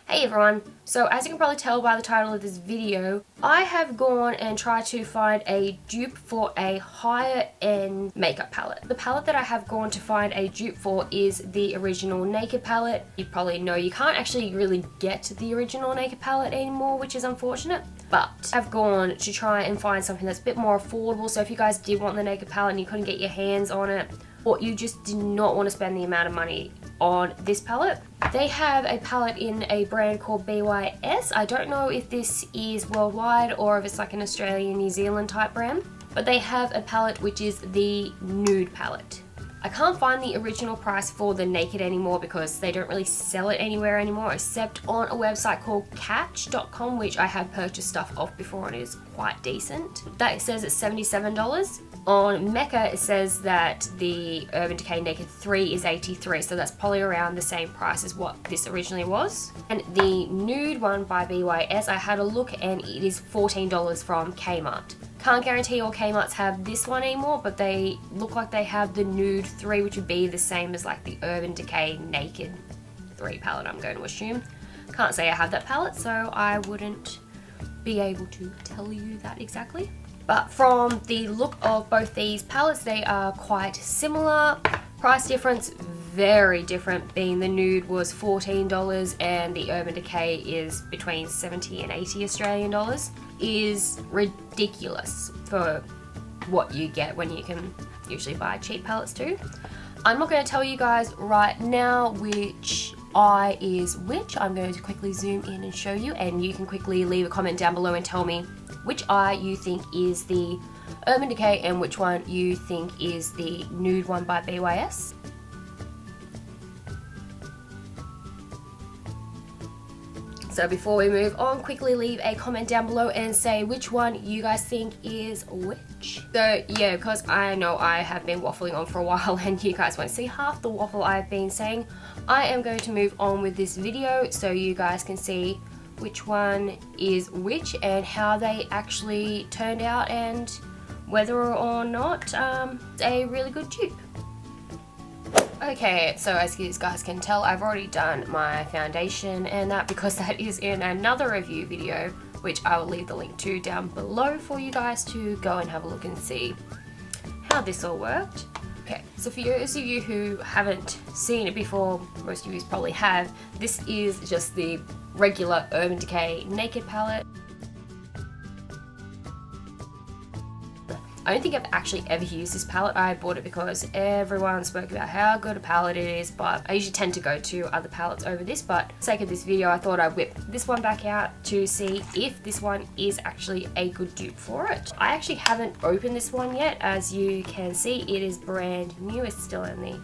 Hey everyone, so as you can probably tell by the title of this video, I have gone and tried to find a dupe for a higher end makeup palette. The palette that I have gone to find a dupe for is the original Naked palette. You probably know you can't actually really get the original Naked palette anymore, which is unfortunate. But I've gone to try and find something that's a bit more affordable, so if you guys did want the Naked palette and you couldn't get your hands on it, or you just did not want to spend the amount of money on this palette, they have a palette in a brand called BYS. I don't know if this is worldwide or if it's like an Australian, New Zealand type brand, but they have a palette which is the Nude palette. I can't find the original price for the Naked anymore because they don't really sell it anywhere anymore except on a website called Catch.com, which I have purchased stuff off before and it is quite decent. That says it's $77. On Mecca it says that the Urban Decay Naked 3 is $83, so that's probably around the same price as what this originally was. And the Nude one by BYS, I had a look and it is $14 from Kmart. Can't guarantee all Kmarts have this one anymore, but they look like they have the Nude 3, which would be the same as like the Urban Decay Naked 3 palette, I'm going to assume. Can't say I have that palette, so I wouldn't be able to tell you that exactly. But from the look of both these palettes, they are quite similar. Price difference, very different, being the Nude was $14 and the Urban Decay is between 70 and 80 Australian dollars. Is ridiculous for what you get when you can usually buy cheap palettes too. I'm not going to tell you guys right now which eye is which. I'm going to quickly zoom in and show you, and you can quickly leave a comment down below and tell me which eye you think is the Urban Decay and which one you think is the Nude one by BYS. So before we move on, quickly leave a comment down below and say which one you guys think is which. So yeah, because I know I have been waffling on for a while and you guys won't see half the waffle I've been saying, I am going to move on with this video so you guys can see which one is which and how they actually turned out and whether or not it's a really good dupe. Okay, so as you guys can tell, I've already done my foundation and that because that is in another review video, which I will leave the link to down below for you guys to go and have a look and see how this all worked. Okay, so for those of you who haven't seen it before, most of you probably have, this is just the regular Urban Decay Naked palette. I don't think I've actually ever used this palette. I bought it because everyone spoke about how good a palette it is, but I usually tend to go to other palettes over this, but for the sake of this video I thought I'd whip this one back out to see if this one is actually a good dupe for it. I actually haven't opened this one yet. As you can see, it is brand new. It's still in the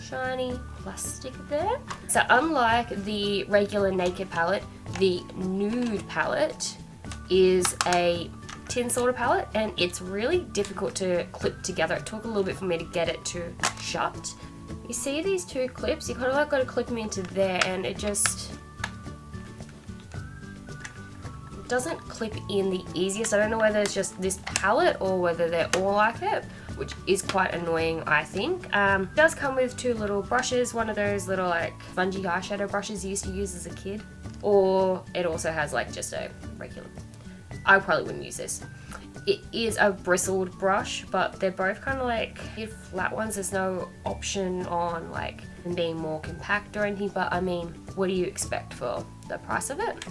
shiny plastic there. So unlike the regular Naked palette, the Nude palette is a tin sorter palette and it's really difficult to clip together. It took a little bit for me to get it to shut. You see these two clips? You kind of like got to clip them into there and it just doesn't clip in the easiest. I don't know whether it's just this palette or whether they're all like it, which is quite annoying, I think. It does come with two little brushes, one of those little like spongy eyeshadow brushes you used to use as a kid, or it also has like just a regular. I probably wouldn't use this. It is a bristled brush, but they're both kind of like flat ones. There's no option on like them being more compact or anything, but I mean, what do you expect for the price of it?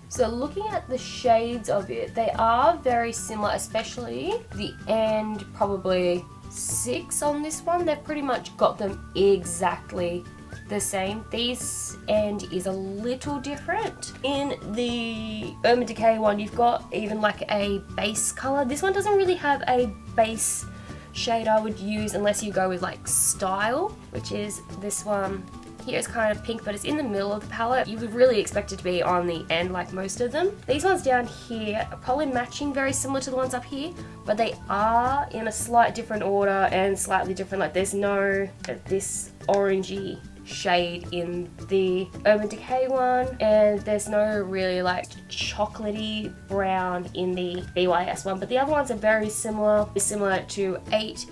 So looking at the shades of it, they are very similar, especially the end probably 6 on this one. They've pretty much got them exactly the same. This end is a little different. In the Urban Decay one, you've got even like a base color. This one doesn't really have a base shade I would use unless you go with like Style, which is this one. Here it's kind of pink, but it's in the middle of the palette. You would really expect it to be on the end like most of them. These ones down here are probably matching, very similar to the ones up here, but they are in a slight different order and slightly different. Like there's no this orangey shade in the Urban Decay one, and there's no really like chocolatey brown in the BYS one, but the other ones are very similar. It's similar to 8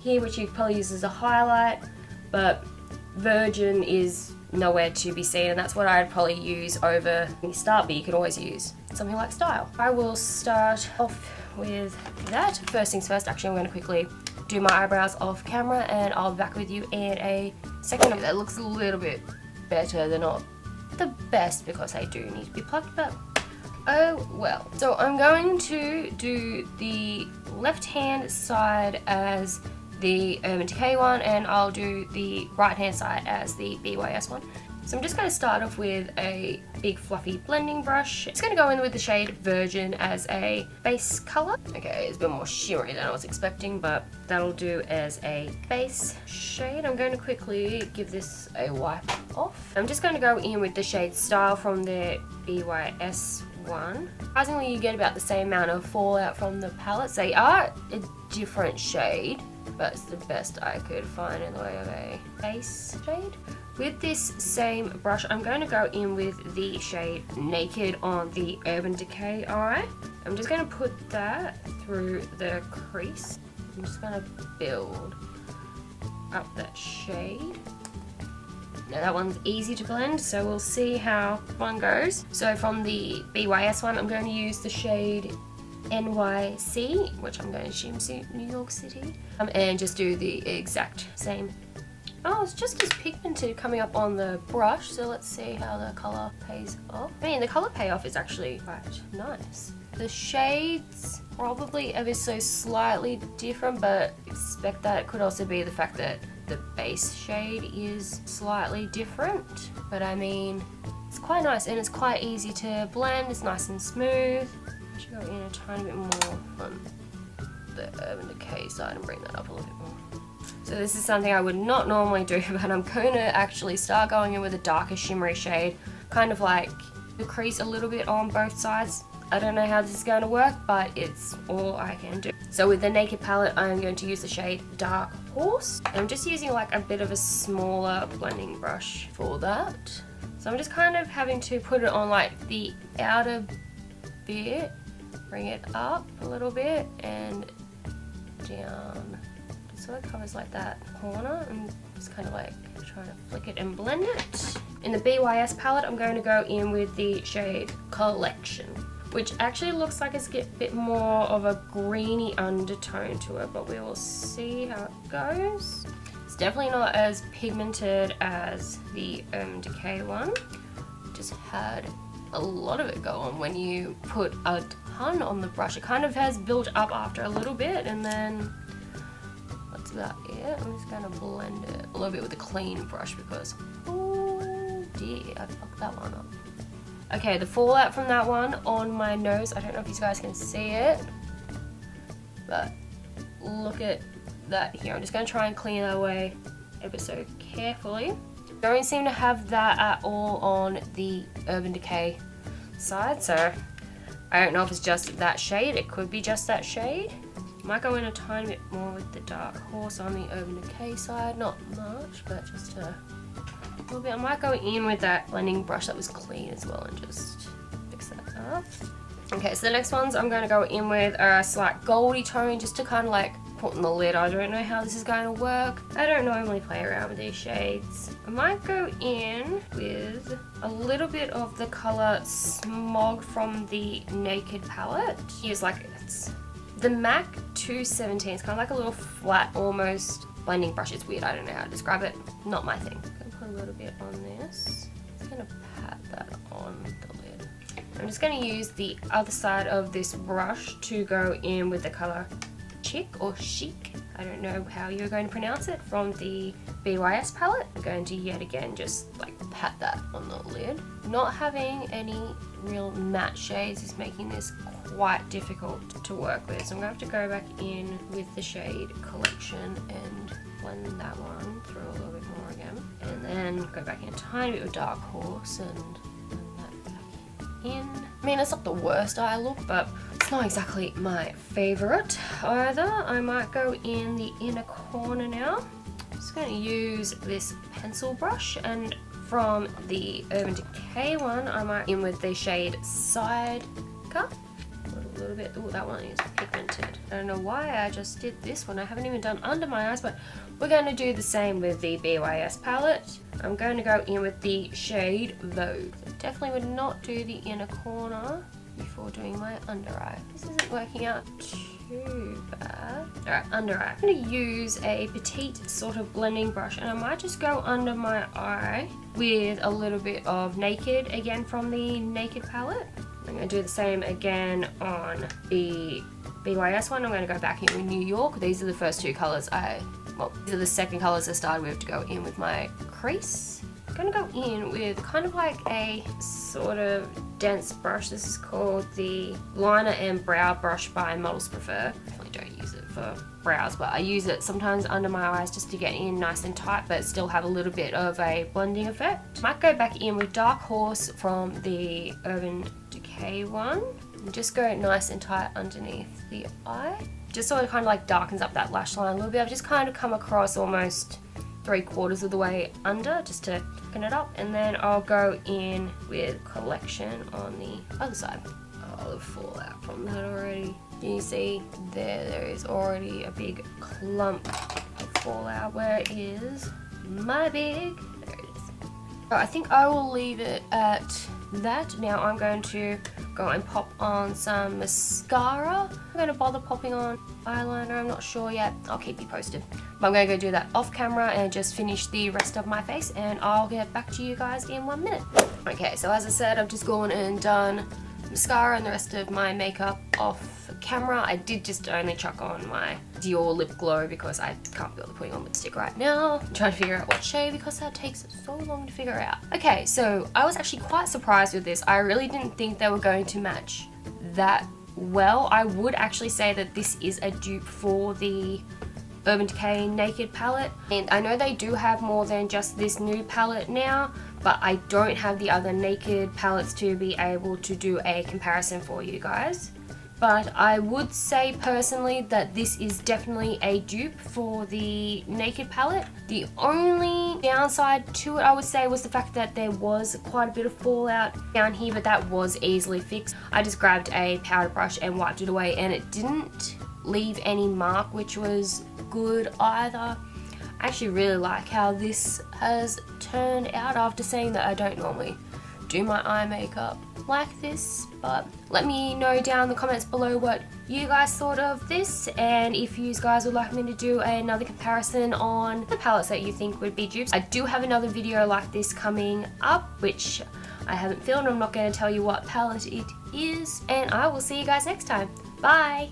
here, which you probably use as a highlight, but Virgin is nowhere to be seen, and that's what I'd probably use over the start, but you could always use something like style. I will start off with that. First things first, actually I'm going to quickly do my eyebrows off camera and I'll be back with you in a second. That looks a little bit better. They're not the best because they do need to be plucked, but oh well. So I'm going to do the left hand side as the Urban Decay one, and I'll do the right hand side as the BYS one. So I'm just going to start off with a big fluffy blending brush. It's going to go in with the shade Virgin as a base color. Okay, it's a bit more shimmery than I was expecting, but that'll do as a base shade. I'm going to quickly give this a wipe off. I'm just going to go in with the shade Style from the BYS one. Surprisingly, you get about the same amount of fallout from the palettes. They are a different shade, but it's the best I could find in the way of a base shade. With this same brush, I'm going to go in with the shade Naked on the Urban Decay eye. I'm just going to put that through the crease. I'm just going to build up that shade. Now that one's easy to blend, so we'll see how one goes. So from the BYS one, I'm going to use the shade NYC, which I'm going to assume suit New York City, and just do the exact same. Oh, it's just as pigmented coming up on the brush, so let's see how the colour pays off. I mean, the colour payoff is actually quite nice. The shades probably ever so slightly different, but expect that it could also be the fact that the base shade is slightly different. But I mean, it's quite nice and it's quite easy to blend. It's nice and smooth. I should go in a tiny bit more on the Urban Decay side and bring that up a little bit more. So this is something I would not normally do, but I'm going to actually start going in with a darker shimmery shade, kind of like the crease a little bit on both sides. I don't know how this is going to work, but it's all I can do. So with the Naked palette, I'm going to use the shade Dark Horse. I'm just using like a bit of a smaller blending brush for that. So I'm just kind of having to put it on like the outer bit, bring it up a little bit and down. So it covers like that corner and just kind of like trying to flick it and blend it. In the BYS palette, I'm going to go in with the shade Collection, which actually looks like it's a bit more of a greeny undertone to it, but we will see how it goes. It's definitely not as pigmented as the Decay one. Just had a lot of it go on when you put a ton on the brush. It kind of has built up after a little bit, and then that's about it. I'm just going to blend it a little bit with a clean brush because, oh dear, I fucked that one up. Okay, the fallout from that one on my nose, I don't know if you guys can see it, but look at that here. I'm just going to try and clean that away ever so carefully. Don't seem to have that at all on the Urban Decay side, so I don't know if it's just that shade. It could be just that shade. Might go in a tiny bit more with the Dark Horse on the Urban Decay side. Not much, but just a little bit. I might go in with that blending brush that was clean as well and just fix that up. Okay, so the next ones I'm going to go in with a slight goldy tone just to kind of like put in the lid. I don't know how this is going to work. I don't normally play around with these shades. I might go in with a little bit of the colour Smog from the Naked palette. Use like it's the MAC 217. It's kind of like a little flat, almost blending brush. It's weird. I don't know how to describe it. Not my thing. I'm going to put a little bit on this. I'm going to pat that on the lid. I'm just going to use the other side of this brush to go in with the colour Chic or Chic. I don't know how you're going to pronounce it, from the BYS palette. I'm going to yet again just like pat that on the lid. Not having any real matte shades is making this quite difficult to work with, so I'm going to have to go back in with the shade Collection and blend that one through a little bit more again, and then go back in a tiny bit of Dark Horse and blend that back in. I mean, it's not the worst eye look, but it's not exactly my favourite either. I might go in the inner corner now. I'm just going to use this pencil brush, and from the Urban Decay one, I might in with the shade Side Cut. A little bit. Oh, that one is pigmented. I don't know why I just did this one. I haven't even done under my eyes, but We're going to do the same with the BYS palette. I'm going to go in with the shade Vogue. Definitely would not do the inner corner before doing my under eye. This isn't working out too bad. Alright, under eye. I'm going to use a petite sort of blending brush, and I might just go under my eye with a little bit of Naked, again from the Naked palette. I'm going to do the same again on the BYS one. I'm going to go back in with New York. These are the first two colours these are the second colours I started with to go in with my crease. I'm going to go in with kind of like a sort of dense brush. This is called the Liner and Brow Brush by Models Prefer. I definitely don't use it for brows, but I use it sometimes under my eyes just to get in nice and tight but still have a little bit of a blending effect. Might go back in with Dark Horse from the Urban Decay one and just go nice and tight underneath the eye. Just so it kind of like darkens up that lash line a little bit. I've just kind of come across almost 3/4 of the way under just to thicken it up, and then I'll go in with Collection on the other side. Oh, the fallout from that already. You see there is already a big clump of fallout. Where is my big? There it is. So I think I will leave it at that. Now I'm going to go and pop on some mascara. I'm going to bother popping on eyeliner, I'm not sure yet. I'll keep you posted. But I'm going to go do that off camera and just finish the rest of my face, and I'll get back to you guys in 1 minute. Okay, so as I said, I've just gone and done mascara and the rest of my makeup off camera. I did just only chuck on my Dior lip glow because I can't be able to put on lipstick right now. I'm trying to figure out what shade because that takes so long to figure out. Okay, so I was actually quite surprised with this. I really didn't think they were going to match that well. I would actually say that this is a dupe for the Urban Decay Naked palette, and I know they do have more than just this new palette now, but I don't have the other Naked palettes to be able to do a comparison for you guys. But I would say personally that this is definitely a dupe for the Naked palette. The only downside to it, I would say, was the fact that there was quite a bit of fallout down here, but that was easily fixed. I just grabbed a powder brush and wiped it away, and it didn't leave any mark, which was good either. I actually really like how this has turned out after saying that I don't normally do my eye makeup like this, but let me know down in the comments below what you guys thought of this, and if you guys would like me to do another comparison on the palettes that you think would be dupes. I do have another video like this coming up, which I haven't filmed. I'm not going to tell you what palette it is, and I will see you guys next time. Bye!